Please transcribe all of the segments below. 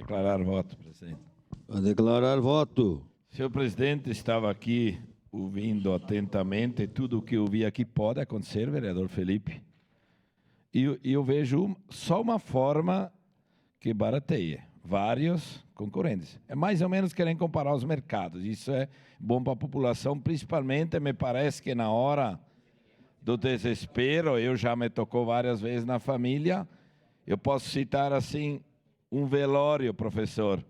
Declarar voto, presidente. A declarar voto. Senhor presidente, estava aqui ouvindo atentamente tudo o que eu vi aqui pode acontecer, vereador Felipe. E eu vejo só uma forma que barateia vários concorrentes. É mais ou menos querem comparar os mercados. Isso é bom para a população, principalmente, me parece que na hora do desespero, eu já me tocou várias vezes na família, eu posso citar assim, um velório, professor,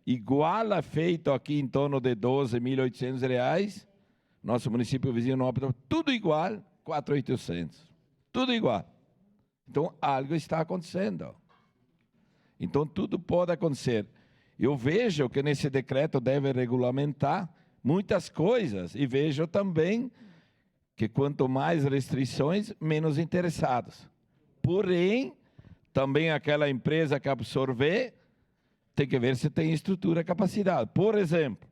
igual a feito aqui em torno de R$12.800, nosso município vizinho não opta, tudo igual, 4.800, tudo igual. Então, algo está acontecendo. Então, tudo pode acontecer. Eu vejo que nesse decreto deve regulamentar muitas coisas e vejo também que quanto mais restrições, menos interessados. Porém, também aquela empresa que absorver tem que ver se tem estrutura e capacidade. Por exemplo,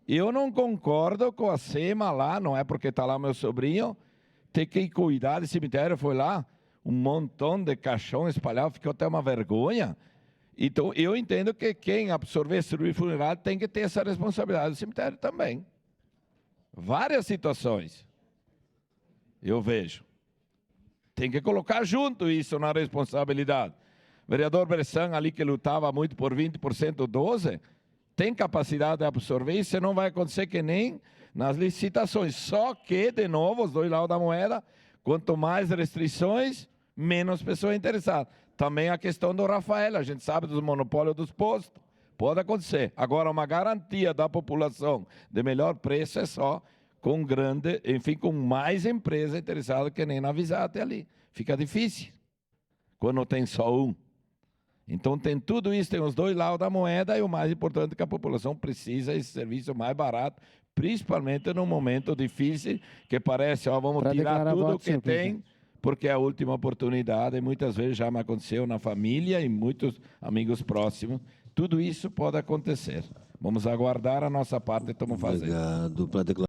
eu não concordo com a SEMA lá, não é porque está lá meu sobrinho, tem que cuidar do cemitério, foi lá, um montão de caixão espalhado, ficou até uma vergonha. Então, eu entendo que quem absorver serviço funerário tem que ter essa responsabilidade do cemitério também. Várias situações, eu vejo. Tem que colocar junto isso na responsabilidade. O vereador Bressan, ali que lutava muito por 20% 12%, tem capacidade de absorver, isso não vai acontecer que nem nas licitações. Só que, de novo, os dois lados da moeda, quanto mais restrições, menos pessoas interessadas. Também a questão do Rafael, a gente sabe dos monopólios dos postos, pode acontecer. Agora, uma garantia da população de melhor preço é só com grande, enfim, com mais empresa interessada que nem na Visate ali. Fica difícil quando tem só um. Então, tem tudo isso, tem os dois lados da moeda e o mais importante é que a população precisa desse serviço mais barato, principalmente num momento difícil, que parece, ó, vamos tirar tudo o que tem, porque é a última oportunidade, e muitas vezes já me aconteceu na família e muitos amigos próximos. Tudo isso pode acontecer. Vamos aguardar a nossa parte, estamos fazendo. Obrigado.